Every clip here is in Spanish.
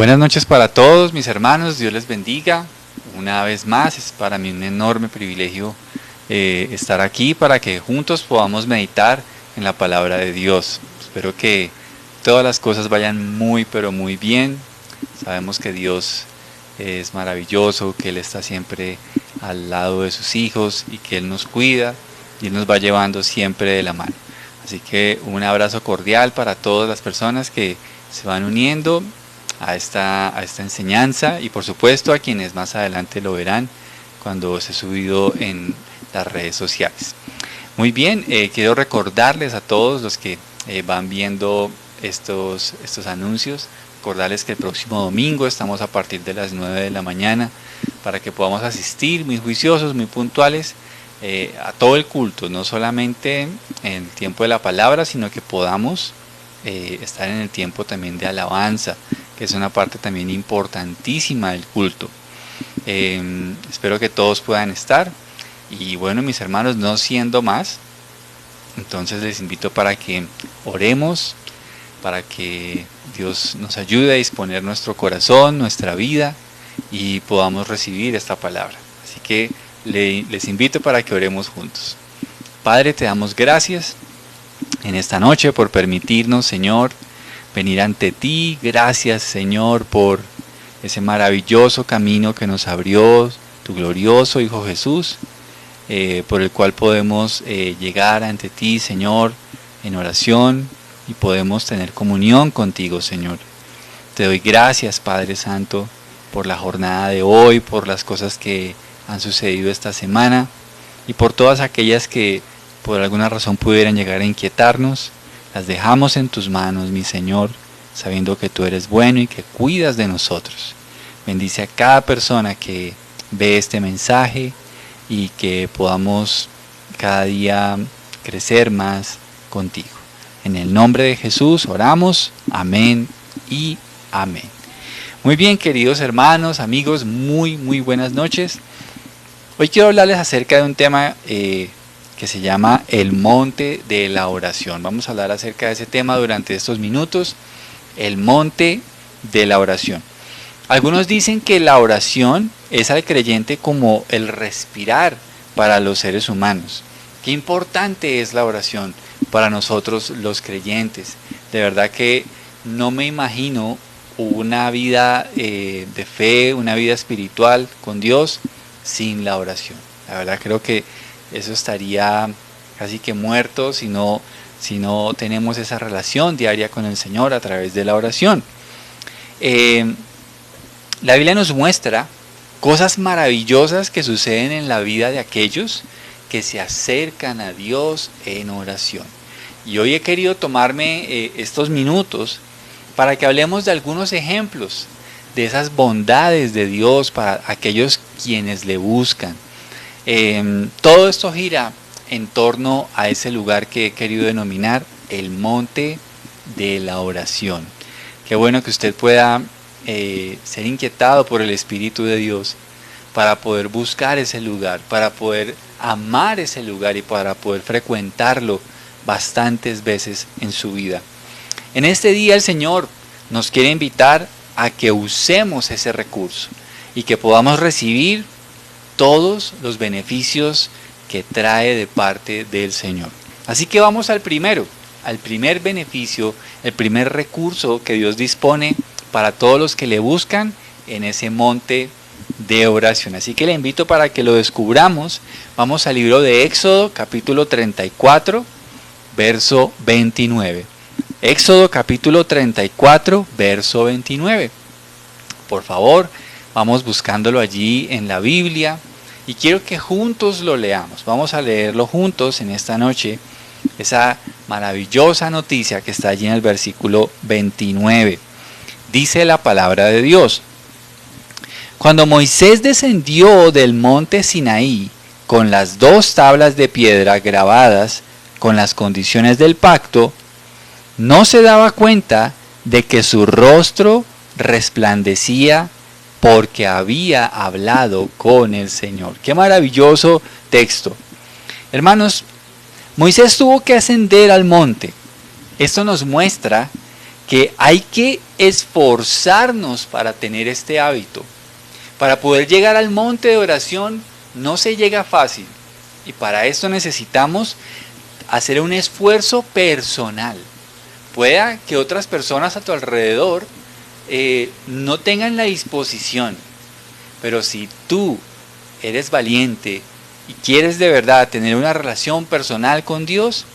Buenas noches para todos mis hermanos, Dios les bendiga. Una vez más es para mí un enorme privilegio estar aquí para que juntos podamos meditar en la palabra de Dios. Espero que todas las cosas vayan muy pero muy bien. Sabemos que Dios es maravilloso, que Él está siempre al lado de sus hijos y que Él nos cuida y Él nos va llevando siempre de la mano. Así que un abrazo cordial para todas las personas que se van uniendo a esta enseñanza y por supuesto a quienes más adelante lo verán cuando se ha subido en las redes sociales. Muy bien, quiero recordarles a todos los que van viendo estos anuncios, recordarles que el próximo domingo estamos a partir de las 9 de la mañana para que podamos asistir muy juiciosos, muy puntuales a todo el culto, no solamente en el tiempo de la palabra, sino que podamos estar en el tiempo también de alabanza, que es una parte también importantísima del culto. Espero que todos puedan estar. Y bueno, mis hermanos, no siendo más, entonces les invito para que oremos, para que Dios nos ayude a disponer nuestro corazón, nuestra vida, y podamos recibir esta palabra. Así que les invito para que oremos juntos. Padre, te damos gracias en esta noche por permitirnos, Señor, venir ante ti. Gracias, Señor, por ese maravilloso camino que nos abrió tu glorioso Hijo Jesús, por el cual podemos llegar ante ti, Señor, en oración y podemos tener comunión contigo, Señor. Te doy gracias, Padre Santo, por la jornada de hoy, por las cosas que han sucedido esta semana y por todas aquellas que por alguna razón pudieran llegar a inquietarnos. Las dejamos en tus manos, mi Señor, sabiendo que tú eres bueno y que cuidas de nosotros. Bendice a cada persona que ve este mensaje y que podamos cada día crecer más contigo. En el nombre de Jesús oramos. Amén y amén. Muy bien, queridos hermanos, amigos, muy buenas noches. Hoy quiero hablarles acerca de un tema que se llama el monte de la oración. Vamos a hablar acerca de ese tema durante estos minutos, el monte de la oración. Algunos dicen que la oración es al creyente como el respirar para los seres humanos. Qué importante es la oración para nosotros los creyentes. De verdad que no me imagino una vida de fe, una vida espiritual con Dios sin la oración. La verdad creo que eso estaría casi que muerto si no tenemos esa relación diaria con el Señor a través de la oración. La Biblia nos muestra cosas maravillosas que suceden en la vida de aquellos que se acercan a Dios en oración. Y hoy he querido tomarme estos minutos para que hablemos de algunos ejemplos de esas bondades de Dios para aquellos quienes le buscan. Todo esto gira en torno a ese lugar que he querido denominar el monte de la oración. Qué bueno que usted pueda ser inquietado por el Espíritu de Dios para poder buscar ese lugar, para poder amar ese lugar y para poder frecuentarlo bastantes veces en su vida. En este día el Señor nos quiere invitar a que usemos ese recurso y que podamos recibir todos los beneficios que trae de parte del Señor. Así que vamos al primer beneficio, el primer recurso que Dios dispone para todos los que le buscan en ese monte de oración. Así que le invito para que lo descubramos. Vamos al libro de Éxodo, capítulo 34, verso 29. Éxodo capítulo 34, verso 29. Por favor, vamos buscándolo allí en la Biblia y quiero que juntos lo leamos. Vamos a leerlo juntos en esta noche, esa maravillosa noticia que está allí en el versículo 29. Dice la palabra de Dios: Cuando Moisés descendió del monte Sinaí con las 2 tablas de piedra grabadas con las condiciones del pacto, no se daba cuenta de que su rostro resplandecía porque había hablado con el Señor. ¡Qué maravilloso texto! Hermanos, Moisés tuvo que ascender al monte. Esto nos muestra que hay que esforzarnos para tener este hábito. Para poder llegar al monte de oración no se llega fácil, y para esto necesitamos hacer un esfuerzo personal. Pueda que otras personas a tu alrededor no tengan la disposición, pero si tú eres valiente y quieres de verdad tener una relación personal con Dios,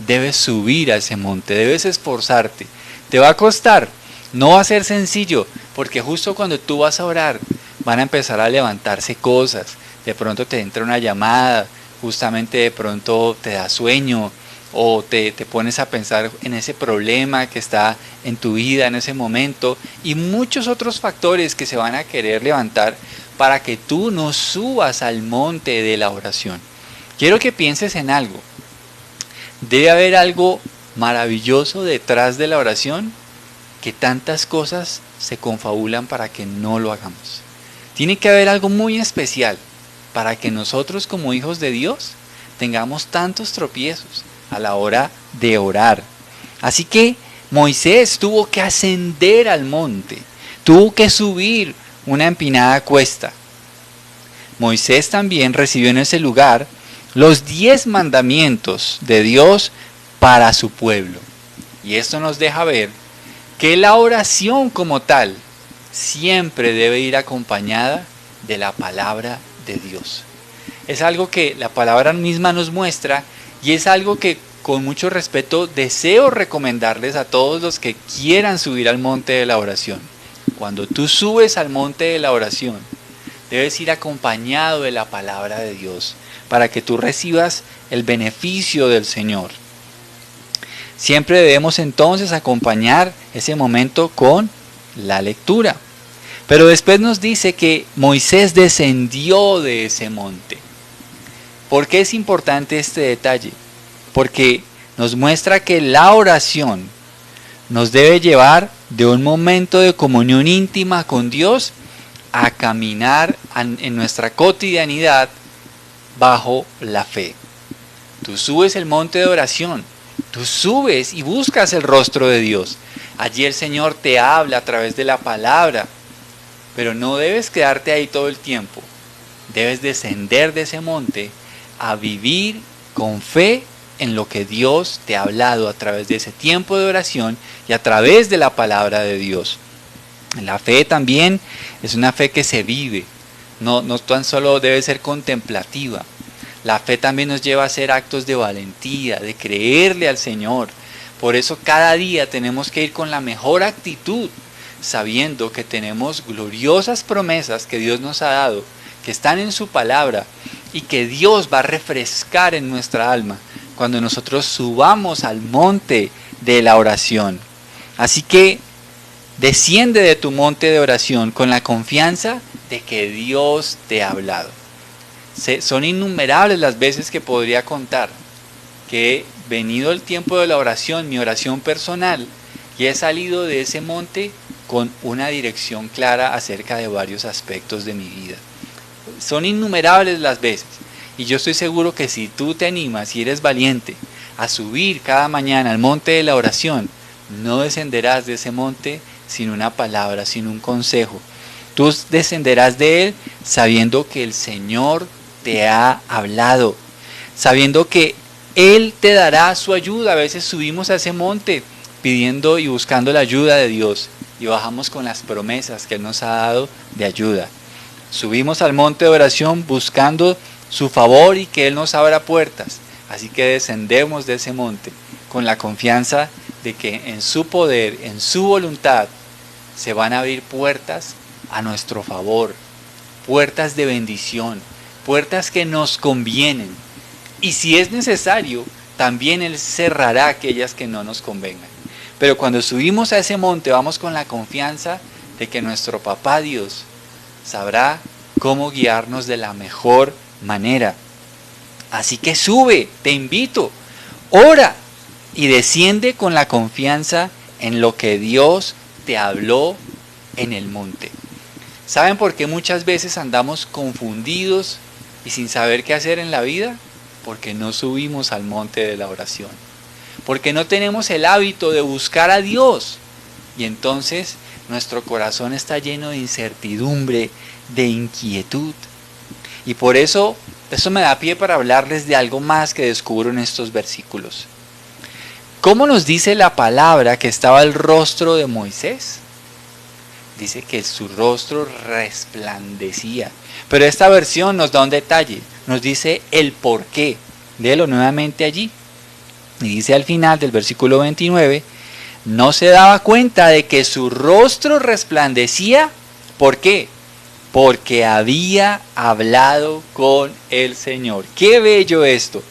debes subir a ese monte, debes esforzarte. Te va a costar, no va a ser sencillo, porque justo cuando tú vas a orar, van a empezar a levantarse cosas. De pronto te entra una llamada, justamente de pronto te da sueño, o te pones a pensar en ese problema que está en tu vida en ese momento, y muchos otros factores que se van a querer levantar para que tú no subas al monte de la oración. Quiero que pienses en algo. Debe haber algo maravilloso detrás de la oración, que tantas cosas se confabulan para que no lo hagamos. Tiene que haber algo muy especial para que nosotros como hijos de Dios tengamos tantos tropiezos a la hora de orar. Así que Moisés tuvo que ascender al monte, tuvo que subir una empinada cuesta. Moisés también recibió en ese lugar los 10 mandamientos de Dios para su pueblo. Y esto nos deja ver que la oración como tal siempre debe ir acompañada de la palabra de Dios. Es algo que la palabra misma nos muestra, y es algo que con mucho respeto deseo recomendarles a todos los que quieran subir al monte de la oración. Cuando tú subes al monte de la oración, debes ir acompañado de la palabra de Dios para que tú recibas el beneficio del Señor. Siempre debemos entonces acompañar ese momento con la lectura. Pero después nos dice que Moisés descendió de ese monte. ¿Por qué es importante este detalle? Porque nos muestra que la oración nos debe llevar de un momento de comunión íntima con Dios a caminar en nuestra cotidianidad bajo la fe. Tú subes el monte de oración, tú subes y buscas el rostro de Dios. Allí el Señor te habla a través de la palabra, pero no debes quedarte ahí todo el tiempo. Debes descender de ese monte a vivir con fe en lo que Dios te ha hablado a través de ese tiempo de oración y a través de la palabra de Dios. La fe también es una fe que se vive, no tan solo debe ser contemplativa. La fe también nos lleva a hacer actos de valentía, de creerle al Señor. Por eso cada día tenemos que ir con la mejor actitud, sabiendo que tenemos gloriosas promesas que Dios nos ha dado, que están en su palabra, y que Dios va a refrescar en nuestra alma cuando nosotros subamos al monte de la oración. Así que desciende de tu monte de oración con la confianza de que Dios te ha hablado. Son innumerables las veces que podría contar que he venido el tiempo de la oración, mi oración personal, y he salido de ese monte con una dirección clara acerca de varios aspectos de mi vida. Son innumerables las veces, y yo estoy seguro que si tú te animas y eres valiente a subir cada mañana al monte de la oración, no descenderás de ese monte sin una palabra, sin un consejo. Tú descenderás de él sabiendo que el Señor te ha hablado, sabiendo que Él te dará su ayuda. A veces subimos a ese monte pidiendo y buscando la ayuda de Dios y bajamos con las promesas que Él nos ha dado de ayuda. Subimos al monte de oración buscando su favor y que Él nos abra puertas. Así que descendemos de ese monte con la confianza de que en su poder, en su voluntad, se van a abrir puertas a nuestro favor, puertas de bendición, puertas que nos convienen. Y si es necesario, también Él cerrará aquellas que no nos convengan. Pero cuando subimos a ese monte, vamos con la confianza de que nuestro Papá Dios sabrá cómo guiarnos de la mejor manera. Así que sube, te invito, ora y desciende con la confianza en lo que Dios te habló en el monte. ¿Saben por qué muchas veces andamos confundidos y sin saber qué hacer en la vida? Porque no subimos al monte de la oración. Porque no tenemos el hábito de buscar a Dios. Y entonces nuestro corazón está lleno de incertidumbre, de inquietud. Y por eso me da pie para hablarles de algo más que descubro en estos versículos. ¿Cómo nos dice la palabra que estaba el rostro de Moisés? Dice que su rostro resplandecía. Pero esta versión nos da un detalle, nos dice el por qué. Léelo nuevamente allí. Y dice al final del versículo 29, no se daba cuenta de que su rostro resplandecía. ¿Por qué? Porque había hablado con el Señor. ¡Qué bello esto!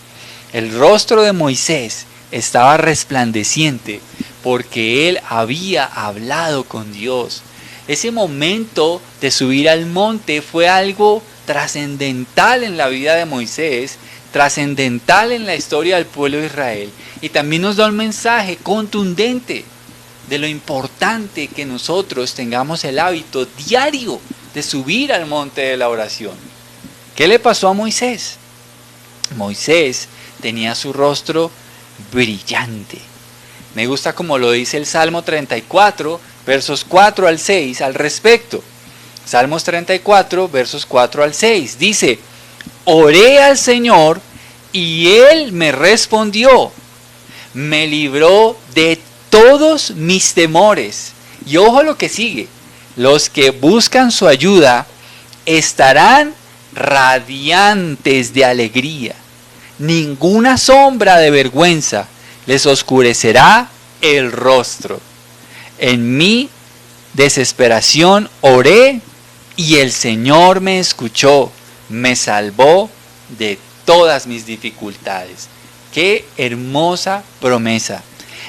El rostro de Moisés estaba resplandeciente porque él había hablado con Dios. Ese momento de subir al monte fue algo trascendental en la vida de Moisés, trascendental en la historia del pueblo de Israel, y también nos da un mensaje contundente de lo importante que nosotros tengamos el hábito diario de subir al monte de la oración. ¿Qué le pasó a Moisés? Moisés tenía su rostro brillante. Me gusta como lo dice el Salmo 34, versos 4 al 6 al respecto. Salmos 34, versos 4 al 6. Dice, oré al Señor y Él me respondió. Me libró de todos mis temores. Y ojo lo que sigue. Los que buscan su ayuda estarán radiantes de alegría. Ninguna sombra de vergüenza les oscurecerá el rostro. En mi desesperación oré y el Señor me escuchó, me salvó de todas mis dificultades. ¡Qué hermosa promesa!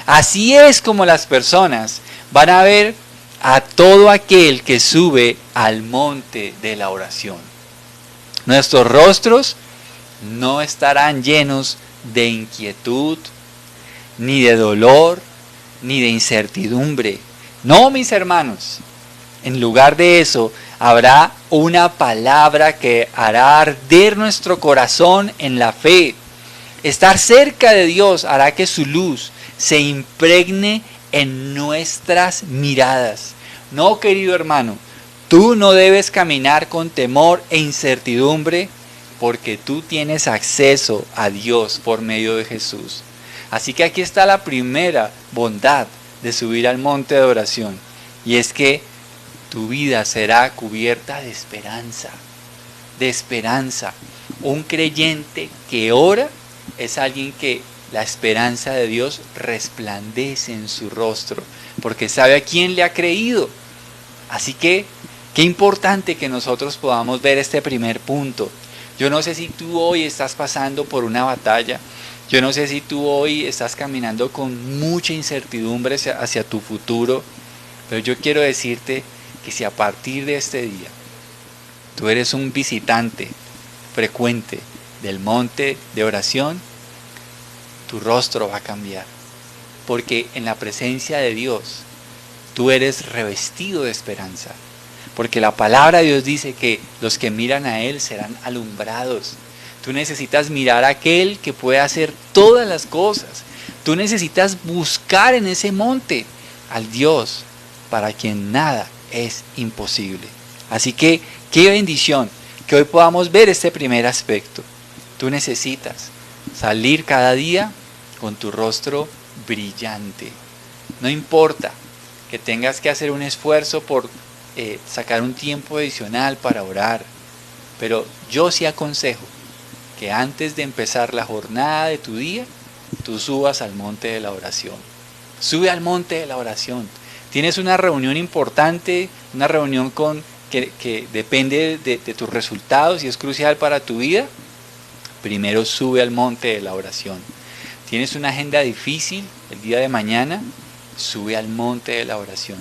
Así es como las personas van a ver a todo aquel que sube al monte de la oración. Nuestros rostros no estarán llenos de inquietud, ni de dolor, ni de incertidumbre. No, mis hermanos. En lugar de eso, habrá una palabra que hará arder nuestro corazón en la fe. Estar cerca de Dios hará que su luz se impregne en nuestras miradas. No, querido hermano, tú no debes caminar con temor e incertidumbre porque tú tienes acceso a Dios por medio de Jesús. Así que aquí está la primera bondad de subir al monte de oración, y es que tu vida será cubierta de esperanza, de esperanza. Un creyente que ora es alguien que la esperanza de Dios resplandece en su rostro, porque sabe a quién le ha creído. Así que, qué importante que nosotros podamos ver este primer punto. Yo no sé si tú hoy estás pasando por una batalla. Yo no sé si tú hoy estás caminando con mucha incertidumbre hacia tu futuro. Pero yo quiero decirte que si a partir de este día tú eres un visitante frecuente del monte de oración, tu rostro va a cambiar. Porque en la presencia de Dios tú eres revestido de esperanza. Porque la palabra de Dios dice que los que miran a Él serán alumbrados. Tú necesitas mirar a aquel que puede hacer todas las cosas. Tú necesitas buscar en ese monte al Dios para quien nada es imposible. Así que qué bendición que hoy podamos ver este primer aspecto. Tú necesitas salir cada día con tu rostro brillante. No importa que tengas que hacer un esfuerzo por sacar un tiempo adicional para orar, pero yo sí aconsejo que antes de empezar la jornada de tu día, tú subas al monte de la oración. Sube al monte de la oración. Tienes una reunión importante, una reunión que depende de tus resultados y es crucial para tu vida. Primero sube al monte de la oración. Tienes una agenda difícil el día de mañana, sube al monte de la oración.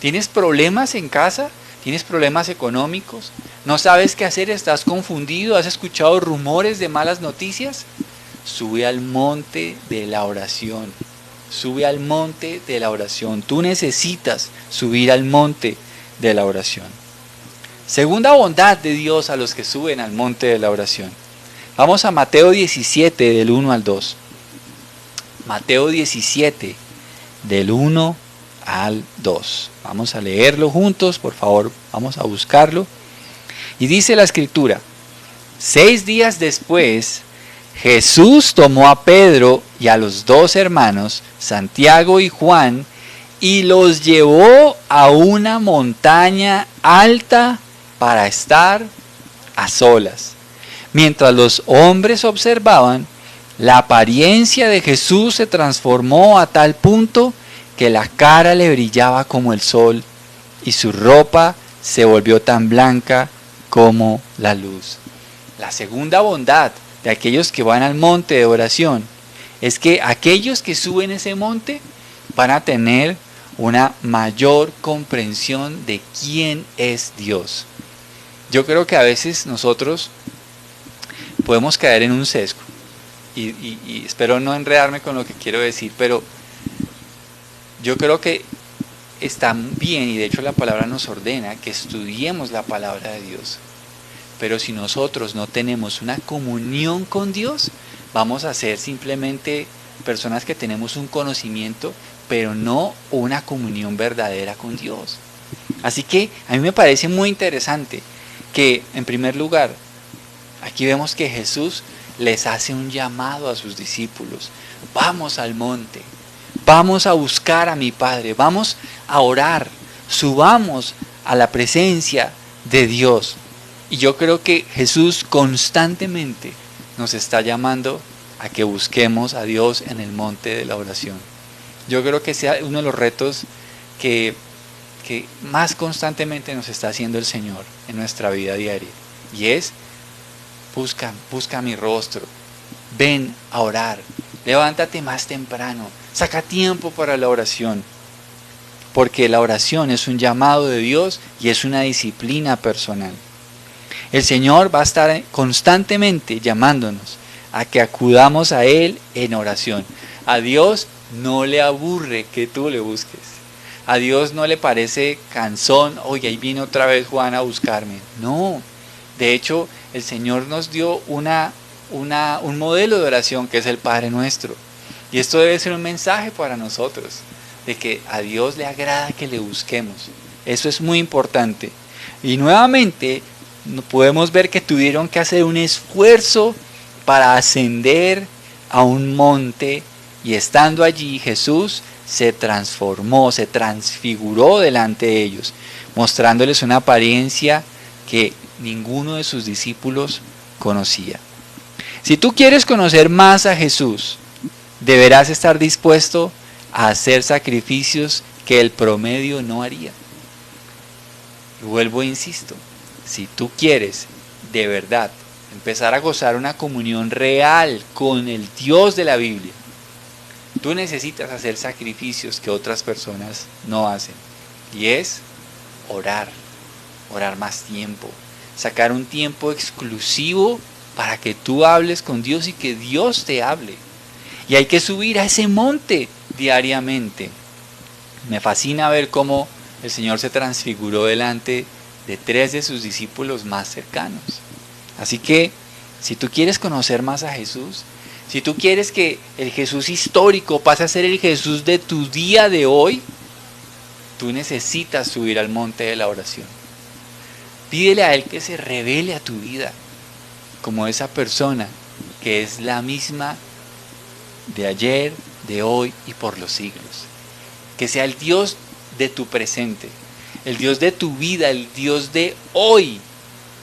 ¿Tienes problemas en casa? ¿Tienes problemas económicos? ¿No sabes qué hacer? ¿Estás confundido? ¿Has escuchado rumores de malas noticias? Sube al monte de la oración. Sube al monte de la oración. Tú necesitas subir al monte de la oración. Segunda bondad de Dios a los que suben al monte de la oración. Vamos a Mateo 17 del 1 al 2. Mateo 17 del 1 al 2. Vamos a leerlo juntos, por favor, vamos a buscarlo. Y dice la escritura: 6 días después, Jesús tomó a Pedro y a los 2 hermanos, Santiago y Juan, y los llevó a una montaña alta para estar a solas. Mientras los hombres observaban, la apariencia de Jesús se transformó a tal punto que la cara le brillaba como el sol y su ropa se volvió tan blanca como la luz. La segunda bondad de aquellos que van al monte de oración es que aquellos que suben ese monte van a tener una mayor comprensión de quién es Dios. Yo creo que a veces nosotros podemos caer en un sesgo y espero no enredarme con lo que quiero decir, pero yo creo que está bien, y de hecho la palabra nos ordena que estudiemos la palabra de Dios. Pero si nosotros no tenemos una comunión con Dios, vamos a ser simplemente personas que tenemos un conocimiento, pero no una comunión verdadera con Dios. Así que a mí me parece muy interesante que, en primer lugar, aquí vemos que Jesús les hace un llamado a sus discípulos. Vamos al monte, vamos a buscar a mi Padre, vamos a orar, subamos a la presencia de Dios. Y yo creo que Jesús constantemente nos está llamando a que busquemos a Dios en el monte de la oración. Yo creo que sea uno de los retos que más constantemente nos está haciendo el Señor en nuestra vida diaria. Y es, busca mi rostro, ven a orar, levántate más temprano, saca tiempo para la oración. Porque la oración es un llamado de Dios y es una disciplina personal. El Señor va a estar constantemente llamándonos a que acudamos a Él en oración. A Dios no le aburre que tú le busques. A Dios no le parece cansón, oye, ahí viene otra vez Juan a buscarme. No, de hecho el Señor nos dio un modelo de oración que es el Padre Nuestro. Y esto debe ser un mensaje para nosotros, de que a Dios le agrada que le busquemos. Eso es muy importante. Y nuevamente podemos ver que tuvieron que hacer un esfuerzo para ascender a un monte, y estando allí Jesús se transformó, se transfiguró delante de ellos, mostrándoles una apariencia que ninguno de sus discípulos conocía. Si tú quieres conocer más a Jesús, deberás estar dispuesto a hacer sacrificios que el promedio no haría. Y vuelvo e insisto, si tú quieres de verdad empezar a gozar una comunión real con el Dios de la Biblia, tú necesitas hacer sacrificios que otras personas no hacen. Y es orar más tiempo, sacar un tiempo exclusivo para que tú hables con Dios y que Dios te hable. Y hay que subir a ese monte diariamente. Me fascina ver cómo el Señor se transfiguró delante de 3 de sus discípulos más cercanos. Así que, si tú quieres conocer más a Jesús, si tú quieres que el Jesús histórico pase a ser el Jesús de tu día de hoy, tú necesitas subir al monte de la oración. Pídele a Él que se revele a tu vida como esa persona que es la misma de ayer, de hoy y por los siglos. Que sea el Dios de tu presente, el Dios de tu vida, el Dios de hoy,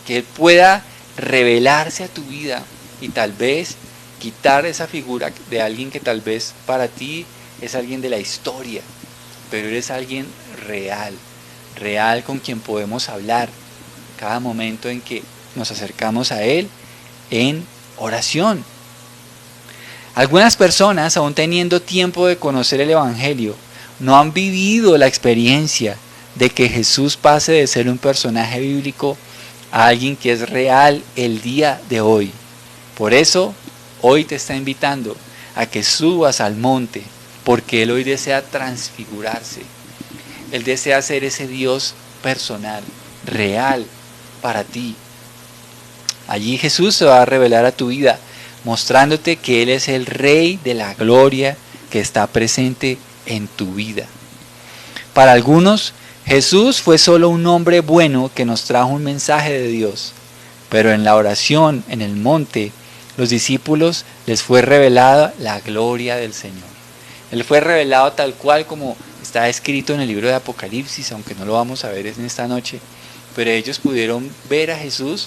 que Él pueda revelarse a tu vida y tal vez quitar esa figura de alguien que tal vez para ti es alguien de la historia, pero eres alguien real con quien podemos hablar cada momento en que nos acercamos a Él en oración. Algunas personas, aún teniendo tiempo de conocer el Evangelio, no han vivido la experiencia de que Jesús pase de ser un personaje bíblico a alguien que es real el día de hoy. Por eso, hoy te está invitando a que subas al monte, porque Él hoy desea transfigurarse. Él desea ser ese Dios personal, real para ti. Allí Jesús se va a revelar a tu vida, mostrándote que Él es el Rey de la gloria que está presente en tu vida. Para algunos, Jesús fue solo un hombre bueno que nos trajo un mensaje de Dios, pero en la oración en el monte, los discípulos les fue revelada la gloria del Señor. Él fue revelado tal cual como está escrito en el libro de Apocalipsis, aunque no lo vamos a ver en esta noche, pero ellos pudieron ver a Jesús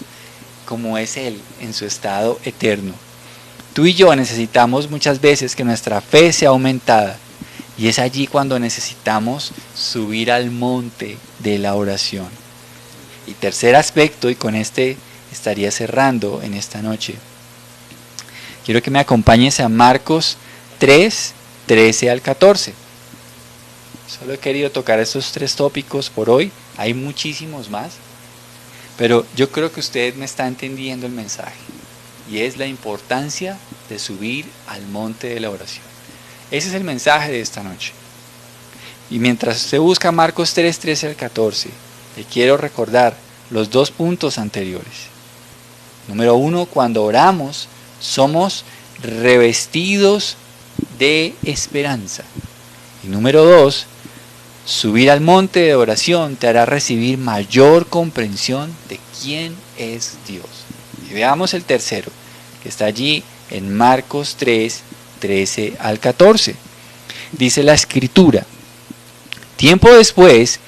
como es Él en su estado eterno. Tú y yo necesitamos muchas veces que nuestra fe sea aumentada, y es allí cuando necesitamos subir al monte de la oración. Y tercer aspecto, y con este estaría cerrando en esta noche, quiero que me acompañes a Marcos 3, 13 al 14. Solo he querido tocar estos 3 tópicos por hoy, hay muchísimos más, pero yo creo que usted me está entendiendo el mensaje, y es la importancia de subir al monte de la oración. Ese es el mensaje de esta noche. Y mientras usted busca Marcos 3, 13 al 14, le quiero recordar los 2 puntos anteriores. Número 1, cuando oramos, somos revestidos de esperanza. Y número 2, subir al monte de oración te hará recibir mayor comprensión de quién es Dios. Y veamos el tercero, que está allí en Marcos 3, 13 al 14. Dice la Escritura: tiempo después,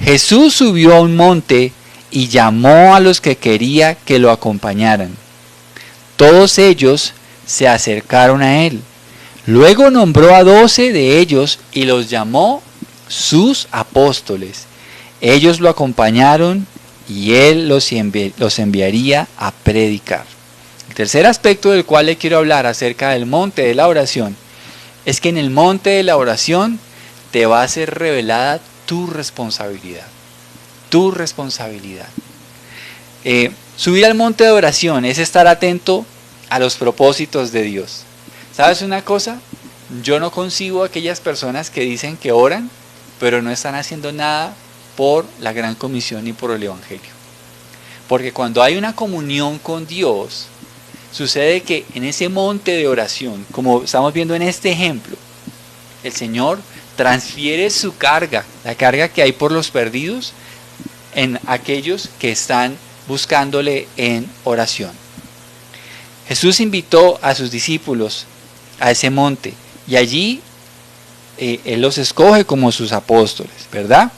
Jesús subió a un monte y llamó a los que quería que lo acompañaran. Todos ellos se acercaron a él. Luego nombró a 12 de ellos y los llamó sus apóstoles. Ellos lo acompañaron y él los enviaría a predicar. El tercer aspecto del cual le quiero hablar acerca del monte de la oración es que en el monte de la oración te va a ser revelada tu responsabilidad. Tu responsabilidad. Subir al monte de oración es estar atento a los propósitos de Dios. ¿Sabes una cosa? Yo no concibo a aquellas personas que dicen que oran, pero no están haciendo nada por la gran comisión ni por el evangelio. Porque cuando hay una comunión con Dios, sucede que en ese monte de oración, como estamos viendo en este ejemplo, el Señor transfiere su carga, la carga que hay por los perdidos, en aquellos que están buscándole en oración. Jesús invitó a sus discípulos a ese monte y allí Él los escoge como sus apóstoles, ¿verdad?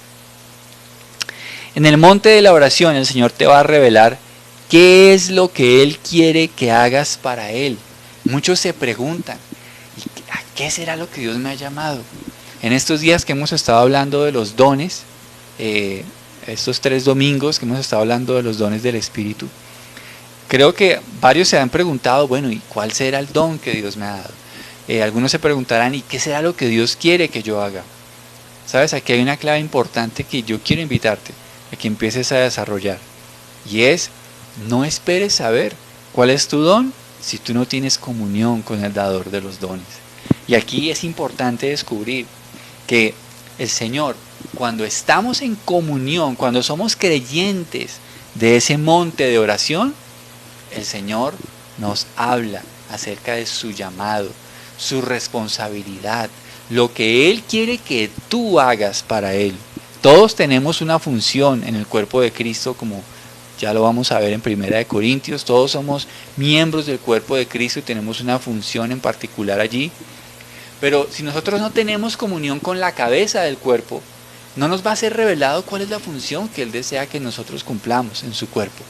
En el monte de la oración el Señor te va a revelar qué es lo que Él quiere que hagas para Él. Muchos se preguntan, ¿a qué será lo que Dios me ha llamado? En estos días que hemos estado hablando de los dones, estos 3 domingos que hemos estado hablando de los dones del Espíritu, creo que varios se han preguntado, bueno, ¿y cuál será el don que Dios me ha dado? Algunos se preguntarán, ¿y qué será lo que Dios quiere que yo haga? Sabes, aquí hay una clave importante que yo quiero invitarte a que empieces a desarrollar, y es: no esperes saber cuál es tu don si tú no tienes comunión con el dador de los dones. Y aquí es importante descubrir que el Señor, cuando estamos en comunión, cuando somos creyentes de ese monte de oración, el Señor nos habla acerca de su llamado, su responsabilidad, lo que Él quiere que tú hagas para Él. Todos tenemos una función en el cuerpo de Cristo, como ya lo vamos a ver en 1 Corintios. Todos somos miembros del cuerpo de Cristo y tenemos una función en particular allí. Pero si nosotros no tenemos comunión con la cabeza del cuerpo, no nos va a ser revelado cuál es la función que Él desea que nosotros cumplamos en su cuerpo.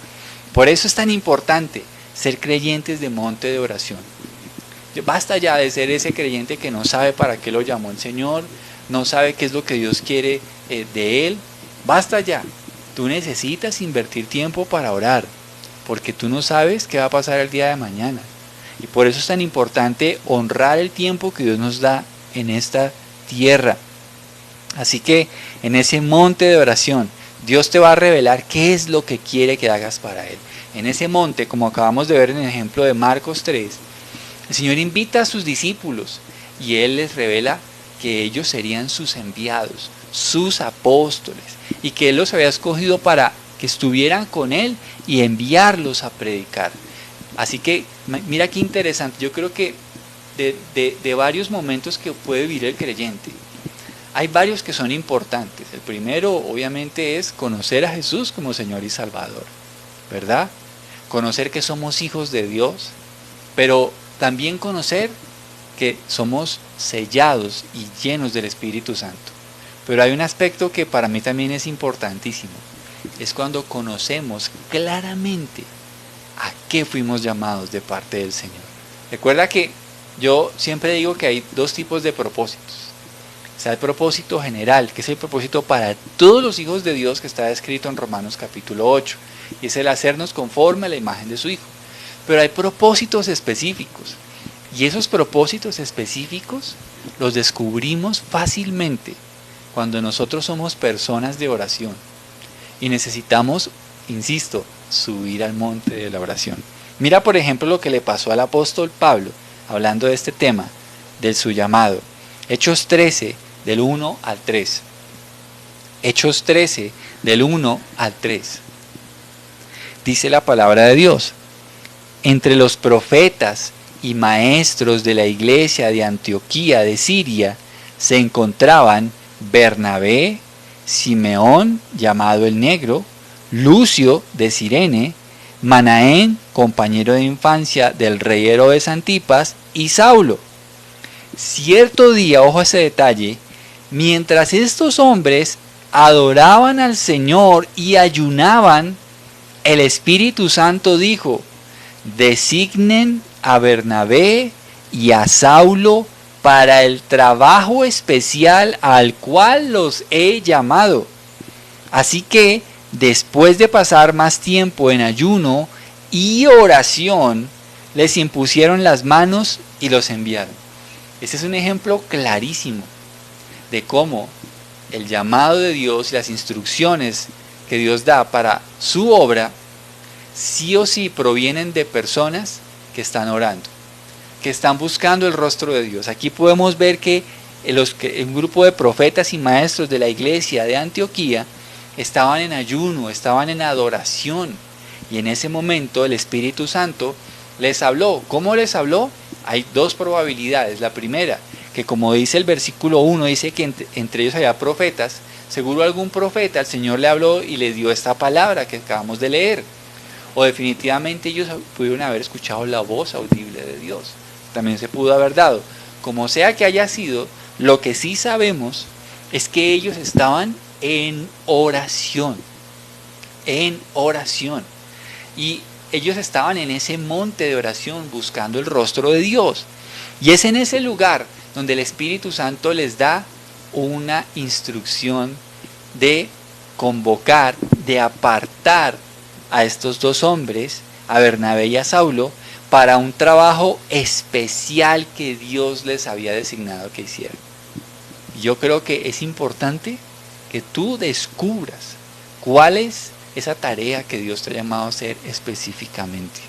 Por eso es tan importante ser creyentes de monte de oración. Basta ya de ser ese creyente que no sabe para qué lo llamó el Señor, no sabe qué es lo que Dios quiere de él. Basta ya. Tú necesitas invertir tiempo para orar, porque tú no sabes qué va a pasar el día de mañana. Y por eso es tan importante honrar el tiempo que Dios nos da en esta tierra. Así que en ese monte de oración, Dios te va a revelar qué es lo que quiere que hagas para Él. En ese monte, como acabamos de ver en el ejemplo de Marcos 3, el Señor invita a sus discípulos y Él les revela que ellos serían sus enviados, sus apóstoles, y que Él los había escogido para que estuvieran con Él y enviarlos a predicar. Así que mira qué interesante. Yo creo que de varios momentos que puede vivir el creyente, Hay varios que son importantes. El primero, obviamente, es conocer a Jesús como Señor y Salvador, ¿verdad? Conocer que somos hijos de Dios, pero también conocer que somos sellados y llenos del Espíritu Santo. Pero hay un aspecto que para mí también es importantísimo. Es cuando conocemos claramente a qué fuimos llamados de parte del Señor. Recuerda que yo siempre digo que hay dos tipos de propósitos. Está el propósito general, que es el propósito para todos los hijos de Dios, que está escrito en Romanos capítulo 8, y es el hacernos conforme a la imagen de su Hijo. Pero hay propósitos específicos, y esos propósitos específicos los descubrimos fácilmente cuando nosotros somos personas de oración y necesitamos, insisto, subir al monte de la oración. Mira, por ejemplo, lo que le pasó al apóstol Pablo, hablando de este tema, de su llamado. Hechos 13, del 1 al 3. Hechos 13, del 1 al 3. Dice la palabra de Dios: entre los profetas y maestros de la iglesia de Antioquía de Siria se encontraban Bernabé, Simeón, llamado el Negro, Lucio de Cirene, Manaén, compañero de infancia del rey Herodes Antipas, y Saulo. Cierto día, ojo a ese detalle, mientras estos hombres adoraban al Señor y ayunaban, el Espíritu Santo dijo: designen a Bernabé y a Saulo para el trabajo especial al cual los he llamado. Así que, después de pasar más tiempo en ayuno y oración, les impusieron las manos y los enviaron. Este es un ejemplo clarísimo de cómo el llamado de Dios y las instrucciones que Dios da para su obra sí o sí provienen de personas que están orando, que están buscando el rostro de Dios. Aquí podemos ver que un grupo de profetas y maestros de la iglesia de Antioquía estaban en ayuno, estaban en adoración, y en ese momento el Espíritu Santo les habló. ¿Cómo les habló? Hay dos probabilidades. La primera, que como dice el versículo 1, dice que entre ellos había profetas. Seguro algún profeta, el Señor le habló y le dio esta palabra que acabamos de leer. O definitivamente ellos pudieron haber escuchado la voz audible de Dios. También se pudo haber dado. Como sea que haya sido, lo que sí sabemos es que ellos estaban en oración. En oración. Y ellos estaban en ese monte de oración buscando el rostro de Dios. Y es en ese lugar donde el Espíritu Santo les da una instrucción de convocar, de apartar a estos dos hombres, a Bernabé y a Saulo, para un trabajo especial que Dios les había designado que hicieran. Yo creo que es importante que tú descubras cuál es esa tarea que Dios te ha llamado a hacer específicamente.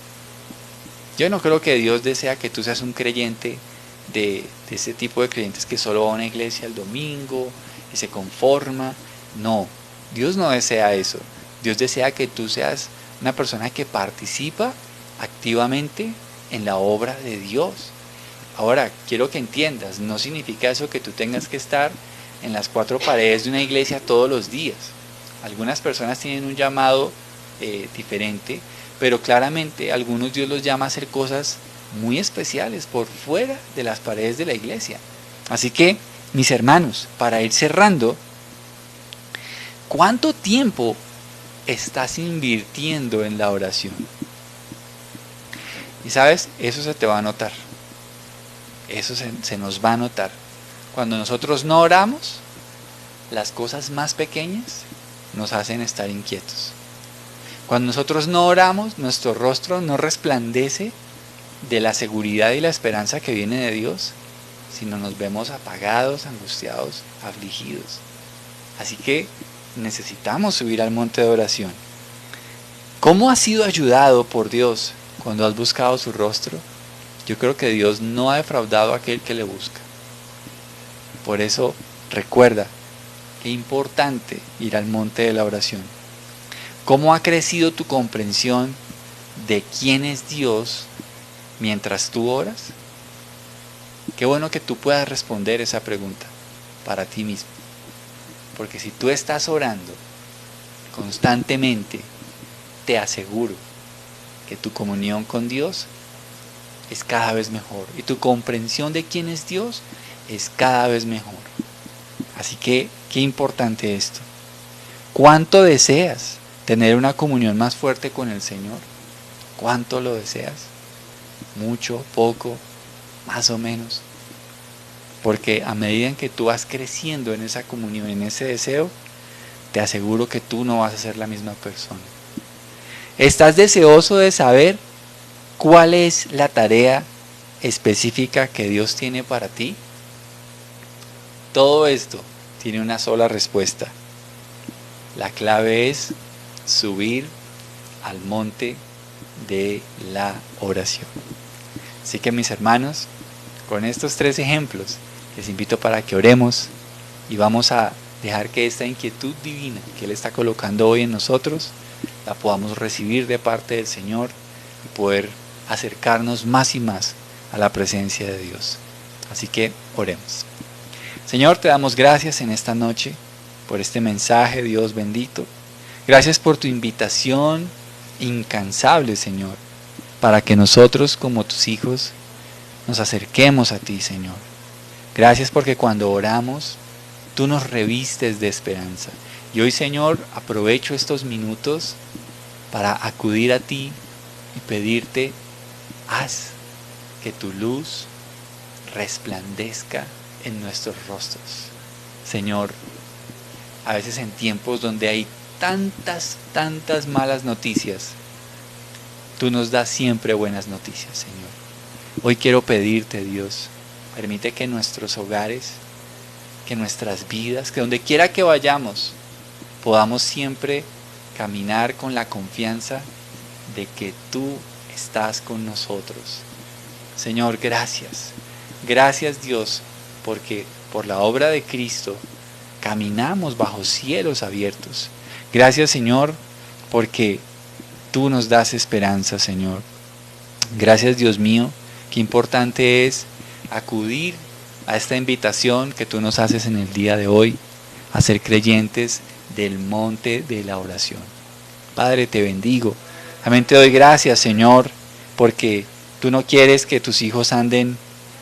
Yo no creo que Dios desea que tú seas un creyente de ese tipo de creyentes que solo va a una iglesia el domingo y se conforma. No, Dios no desea eso. Dios desea que tú seas una persona que participa activamente en la obra de Dios. Ahora, quiero que entiendas, no significa eso que tú tengas que estar en las cuatro paredes de una iglesia todos los días. Algunas personas tienen un llamado diferente, pero claramente algunos Dios los llama a hacer cosas muy especiales por fuera de las paredes de la iglesia. Así que, mis hermanos, para ir cerrando, ¿cuánto tiempo estás invirtiendo en la oración? Y sabes, eso se te va a notar. Eso se nos va a notar. Cuando nosotros no oramos, las cosas más pequeñas nos hacen estar inquietos. Cuando nosotros no oramos, nuestro rostro no resplandece de la seguridad y la esperanza que viene de Dios, sino nos vemos apagados, angustiados, afligidos. Así que necesitamos subir al monte de oración. ¿Cómo has sido ayudado por Dios cuando has buscado su rostro? Yo creo que Dios no ha defraudado a aquel que le busca. Por eso, recuerda, qué importante ir al monte de la oración. ¿Cómo ha crecido tu comprensión de quién es Dios mientras tú oras? Qué bueno que tú puedas responder esa pregunta. para ti mismo. Porque si tú estás orando constantemente, te aseguro que tu comunión con Dios es cada vez mejor y tu comprensión de quién es Dios es cada vez mejor. Así que, qué importante esto. ¿Cuánto deseas tener una comunión más fuerte con el Señor? ¿Cuánto lo deseas? ¿Mucho? ¿Poco? ¿Más o menos? Porque a medida en que tú vas creciendo en esa comunión, en ese deseo, te aseguro que tú no vas a ser la misma persona. ¿Estás deseoso de saber cuál es la tarea específica que Dios tiene para ti? Todo esto tiene una sola respuesta. La clave es subir al monte de la oración. Así que mis hermanos, con estos 3 ejemplos, les invito para que oremos y vamos a dejar que esta inquietud divina que Él está colocando hoy en nosotros, la podamos recibir de parte del Señor y poder acercarnos más y más a la presencia de Dios. Así que oremos. Señor, te damos gracias en esta noche por este mensaje, Dios bendito. Gracias por tu invitación incansable, Señor, para que nosotros como tus hijos nos acerquemos a ti, Señor. Gracias porque cuando oramos, tú nos revistes de esperanza. Y hoy, Señor, aprovecho estos minutos para acudir a ti y pedirte, haz que tu luz resplandezca en nuestros rostros. Señor, a veces en tiempos donde hay tantas malas noticias, tú nos das siempre buenas noticias, Señor. Hoy quiero pedirte, Dios, permite que nuestros hogares, que nuestras vidas, que donde quiera que vayamos, podamos siempre caminar con la confianza de que tú estás con nosotros. Señor, gracias. Gracias, Dios, porque por la obra de Cristo caminamos bajo cielos abiertos. Gracias, Señor, porque tú nos das esperanza, Señor. Gracias, Dios mío. Qué importante es acudir a esta invitación que tú nos haces en el día de hoy, a ser creyentes del monte de la oración. Padre, te bendigo. También te doy gracias, Señor, porque tú no quieres que tus hijos anden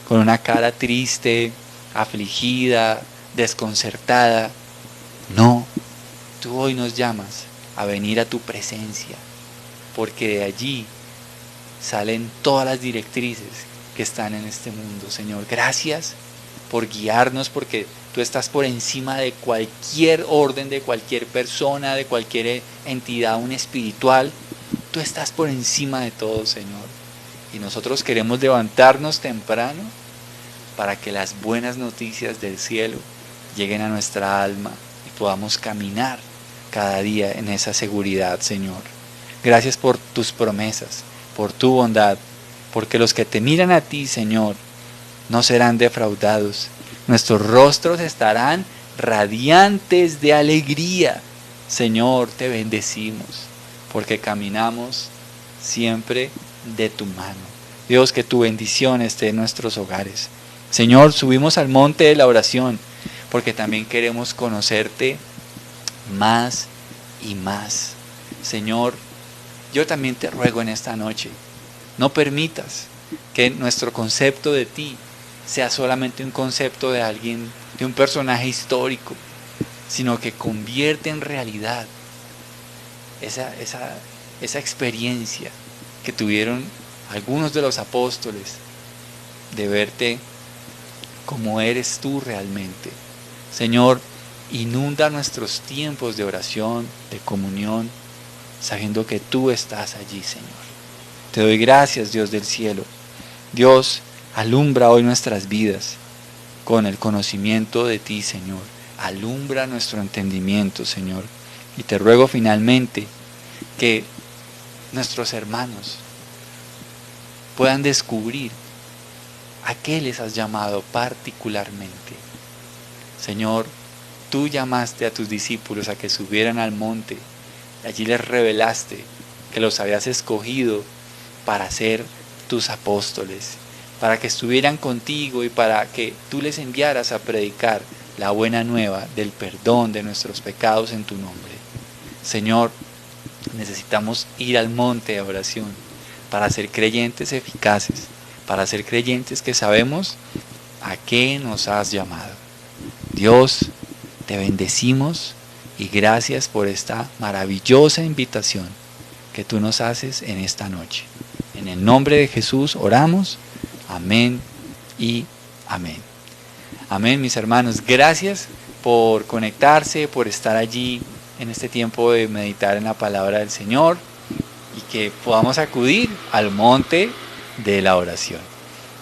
con una cara triste, afligida, desconcertada. No, tú hoy nos llamas a venir a tu presencia, porque de allí salen todas las directrices que están en este mundo, Señor. Gracias por guiarnos, porque tú estás por encima de cualquier orden, de cualquier persona, de cualquier entidad, aún espiritual. Tú estás por encima de todo, Señor. Y nosotros queremos levantarnos temprano para que las buenas noticias del cielo lleguen a nuestra alma y podamos caminar cada día en esa seguridad, Señor. Gracias por tus promesas, por tu bondad, porque los que te miran a ti, Señor, no serán defraudados. Nuestros rostros estarán radiantes de alegría. Señor, te bendecimos, porque caminamos siempre de tu mano. Dios, que tu bendición esté en nuestros hogares. Señor, subimos al monte de la oración, porque también queremos conocerte más y más. Señor, yo también te ruego en esta noche, no permitas que nuestro concepto de ti sea solamente un concepto de alguien, de un personaje histórico, sino que convierte en realidad esa experiencia que tuvieron algunos de los apóstoles de verte como eres tú realmente. Señor, inunda nuestros tiempos de oración, de comunión, sabiendo que tú estás allí, Señor. Te doy gracias, Dios del cielo. Dios, alumbra hoy nuestras vidas con el conocimiento de ti, Señor. Alumbra nuestro entendimiento, Señor. Y te ruego finalmente que nuestros hermanos puedan descubrir a qué les has llamado particularmente. Señor, tú llamaste a tus discípulos a que subieran al monte. Allí les revelaste que los habías escogido para ser tus apóstoles, para que estuvieran contigo y para que tú les enviaras a predicar la buena nueva del perdón de nuestros pecados en tu nombre. Señor, necesitamos ir al monte de oración para ser creyentes eficaces, para ser creyentes que sabemos a qué nos has llamado. Dios, te bendecimos y gracias por esta maravillosa invitación que tú nos haces en esta noche. En el nombre de Jesús oramos. Amén y amén. Amén, mis hermanos. Gracias por conectarse, por estar allí en este tiempo de meditar en la palabra del Señor y que podamos acudir al monte de la oración.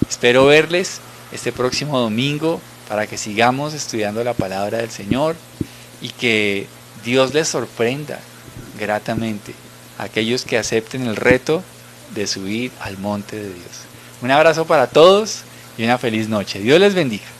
Espero verles este próximo domingo para que sigamos estudiando la palabra del Señor y que Dios les sorprenda gratamente a aquellos que acepten el reto de subir al monte de Dios. Un abrazo para todos y una feliz noche. Dios les bendiga.